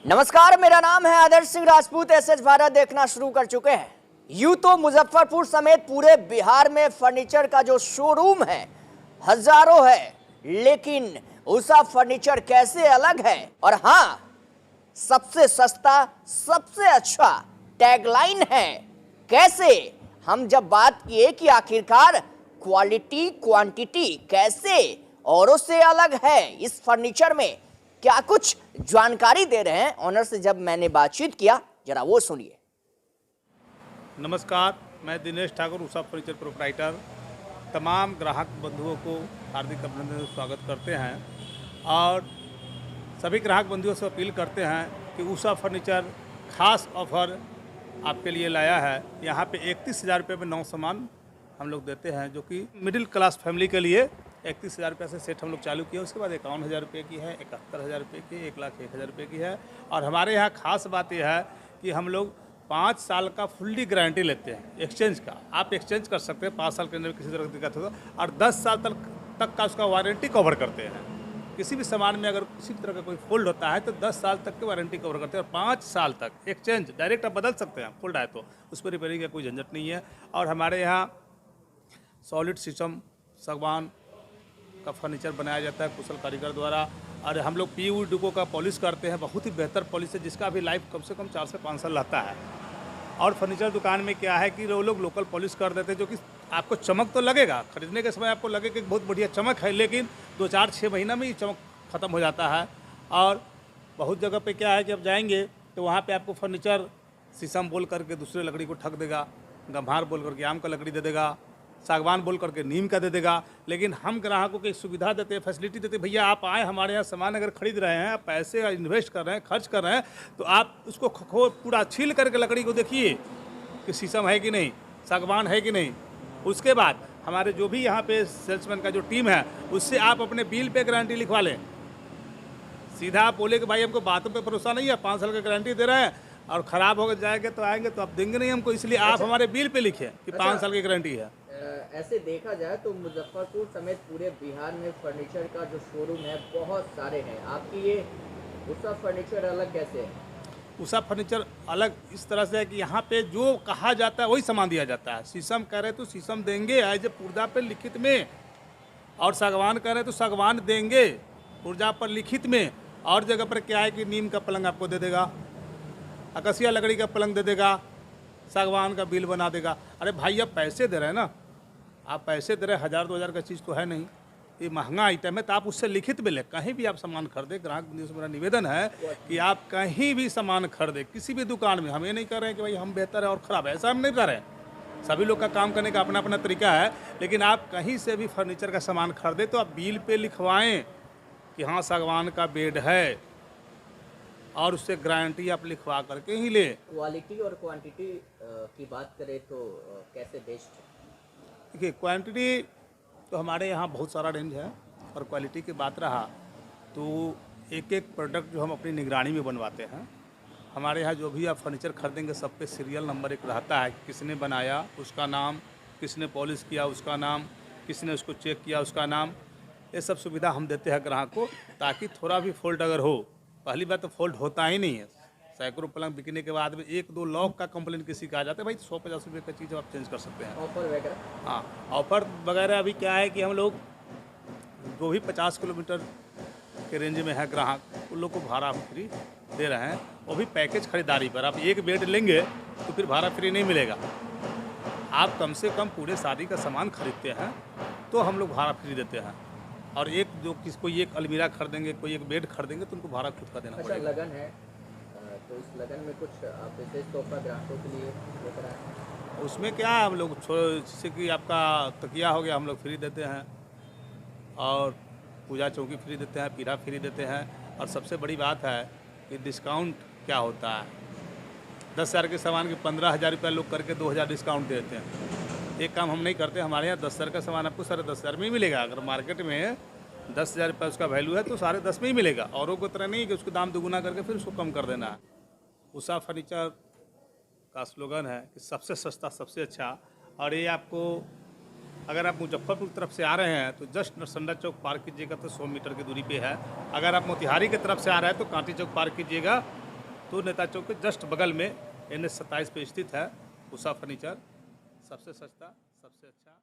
नमस्कार, मेरा नाम है आदर्श सिंह राजपूत। एसएच भारत देखना शुरू कर चुके हैं। यूं तो मुजफ्फरपुर समेत पूरे बिहार में फर्नीचर का जो शोरूम है हजारों है, लेकिन उषा फर्नीचर कैसे अलग है और हाँ, सबसे सस्ता सबसे अच्छा टैगलाइन है। कैसे? हम जब बात किए कि आखिरकार क्वालिटी क्वांटिटी कैसे औरों से अलग है इस फर्नीचर में, क्या कुछ जानकारी दे रहे हैं ऑनर से जब मैंने बातचीत किया, जरा वो सुनिए। नमस्कार, मैं दिनेश ठाकुर, उषा फर्नीचर प्रोप्राइटर तमाम ग्राहक बंधुओं को हार्दिक अभिनंदन स्वागत करते हैं और सभी ग्राहक बंधुओं से अपील करते हैं कि उषा फर्नीचर खास ऑफर आपके लिए लाया है। यहाँ पे 31,000 रुपये में 9 सामान हम लोग देते हैं, जो कि मिडिल क्लास फैमिली के लिए 31,000 रुपये से सेट हम लोग चालू किए। उसके बाद 51,000 रुपये की है, 71,000 रुपये की, 1,01,000 रुपये की है। और हमारे यहाँ खास बात यह है कि हम लोग 5 साल का फुल्ली गारंटी लेते हैं एक्सचेंज का। आप एक्सचेंज कर सकते हैं 5 साल के अंदर किसी तरह की दिक्कत हो, और 10 साल तक का उसका वारंटी कवर करते हैं। किसी भी सामान में अगर किसी तरह का कोई फोल्ड होता है तो 10 साल तक की वारंटी कवर करते हैं, और 5 साल तक एक्सचेंज डायरेक्ट आप बदल सकते हैं। फोल्ड आए तो उस पर रिपेयरिंग का कोई झंझट नहीं है। और हमारे यहाँ सॉलिड शीशम सागवान का फर्नीचर बनाया जाता है कुशल कारीगर द्वारा। और हम लोग पीयू डुको का पॉलिश करते हैं, बहुत ही बेहतर पॉलिश है जिसका भी लाइफ कम से कम 4 से 5 साल रहता है। और फर्नीचर दुकान में क्या है कि वो लोग लोकल पॉलिश कर देते हैं, जो कि आपको चमक तो लगेगा, खरीदने के समय आपको लगे कि बहुत बढ़िया चमक है, लेकिन 2-4-6 महीना में ही चमक ख़त्म हो जाता है। और बहुत जगह पे क्या है कि आप जाएंगे तो वहाँ पे आपको फर्नीचर शीशम बोल करके दूसरे लकड़ी को ठग देगा, गंभार बोल करके आम का लकड़ी दे देगा, सागवान बोल करके नीम का दे देगा। लेकिन हम ग्राहकों को एक सुविधा देते हैं, फैसिलिटी देते हैं, भैया आप आए हमारे यहाँ सामान अगर खरीद रहे हैं, आप पैसे इन्वेस्ट कर रहे हैं, खर्च कर रहे हैं, तो आप उसको पूरा छील करके लकड़ी को देखिए कि शीशम है कि नहीं, सागवान है कि नहीं। उसके बाद हमारे जो भी यहाँ पे सेल्समैन का जो टीम है, उससे आप अपने बिल पे गारंटी लिखवा लें। सीधा आप बोले कि भाई हमको बातों पे भरोसा नहीं है, 5 साल की गारंटी दे रहे हैं और ख़राब हो जाएगा तो आएंगे तो आप देंगे नहीं हमको, इसलिए आप हमारे बिल पे लिखें कि 5 साल की गारंटी है। ऐसे देखा जाए तो मुजफ्फरपुर समेत पूरे बिहार में फर्नीचर का जो शोरूम है बहुत सारे हैं, आपकी ये उषा फर्नीचर अलग कैसे है? उषा फर्नीचर अलग इस तरह से है कि यहाँ पे जो कहा जाता है वही सामान दिया जाता है। शीशम कह रहे तो शीशम देंगे एज ए पुर्जा पर लिखित में, और सागवान कह रहे तो सागवान देंगे पुर्जा पर लिखित में। और जगह पर क्या है कि नीम का पलंग आपको दे देगा, अकसिया लकड़ी का पलंग दे देगा, सागवान का बिल बना देगा। अरे भाई आप पैसे दे रहे हैं ना, आप पैसे दे रहे हैं, 1,000-2,000 का चीज़ तो है नहीं, ये महंगा आइटम है, तो आप उससे लिखित में लें। कहीं भी आप सामान खरीदें, ग्राहक बंधुओं से मेरा निवेदन है कि आप कहीं भी सामान खरीदें, किसी भी दुकान में, हम ये नहीं कर रहे हैं कि भाई हम बेहतर है और ख़राब है, ऐसा हम नहीं कर रहे हैं। सभी लोग का काम करने का अपना अपना तरीका है, लेकिन आप कहीं से भी फर्नीचर का सामान खरीदें तो आप बिल पे लिखवाएँ कि हाँ सागवान का बेड है, और उससे गारंटी आप लिखवा करके ही ले। क्वालिटी और क्वांटिटी की बात करें तो कैसे बेस्ट है? देखिए क्वांटिटी तो हमारे यहाँ बहुत सारा रेंज है, और क्वालिटी की बात रहा तो एक एक प्रोडक्ट जो हम अपनी निगरानी में बनवाते हैं। हमारे यहाँ जो भी आप फर्नीचर खरीदेंगे सब पे सीरियल नंबर एक रहता है, किसने बनाया उसका नाम, किसने पॉलिश किया उसका नाम, किसने उसको चेक किया उसका नाम। ये सब सुविधा हम देते हैं ग्राहक को, ताकि थोड़ा भी फॉल्ट अगर हो, पहली बात तो फॉल्ट होता ही नहीं है। सैकड़ों पलंग बिकने के बाद में 1-2 लॉक का कंप्लेन किसी का आ जाता है, भाई 100-50 रुपये का चीज़ आप चेंज कर सकते हैं। ऑफर वगैरह? हाँ, ऑफर वगैरह अभी क्या है कि हम लोग जो भी 50 किलोमीटर के रेंज में है ग्राहक, उन लोग को भाड़ा फ्री दे रहे हैं, वो भी पैकेज खरीदारी पर। आप एक बेड लेंगे तो फिर भाड़ा फ्री नहीं मिलेगा। आप कम से कम पूरे शादी का सामान खरीदते हैं तो हम लोग भाड़ा फ्री देते हैं। और एक जो कोई एक अलमीरा खरीदेंगे, कोई एक बेड खरीदेंगे तो उनको भाड़ा खुद का देना पड़ेगा। लगन है तो इस लगन में कुछ आप विशेष तोहफा ग्राहकों के लिए लेकर आए? उसमें क्या है, हम लोग जैसे कि आपका तकिया हो गया हम लोग फ्री देते हैं, और पूजा चौकी फ्री देते हैं, पीढ़ा फ्री देते हैं। और सबसे बड़ी बात है कि डिस्काउंट क्या होता है, 10,000 के सामान के 15,000 रुपये लोग करके 2,000 डिस्काउंट देते हैं। एक काम हम नहीं करते, हमारे यहाँ 10,000 का सामान आपको 10,500 में ही मिलेगा। अगर मार्केट में 10,000 रुपये उसका वैल्यू है तो 10,500 में ही मिलेगा। औरों को तरह नहीं कि उसको दाम दोगुना करके फिर उसको कम कर देना है। उषा फर्नीचर का स्लोगन है कि सबसे सस्ता सबसे अच्छा। और ये आपको अगर आप मुजफ्फरपुर की तरफ से आ रहे हैं तो जस्ट नरसंडा चौक पार कीजिएगा तो 100 मीटर की दूरी पे है। अगर आप मोतिहारी की तरफ से आ रहे हैं तो कांटी चौक पार कीजिएगा तो नेता चौक के जस्ट बगल में NH 27 पे स्थित है उषा फर्नीचर, सबसे सस्ता सबसे अच्छा।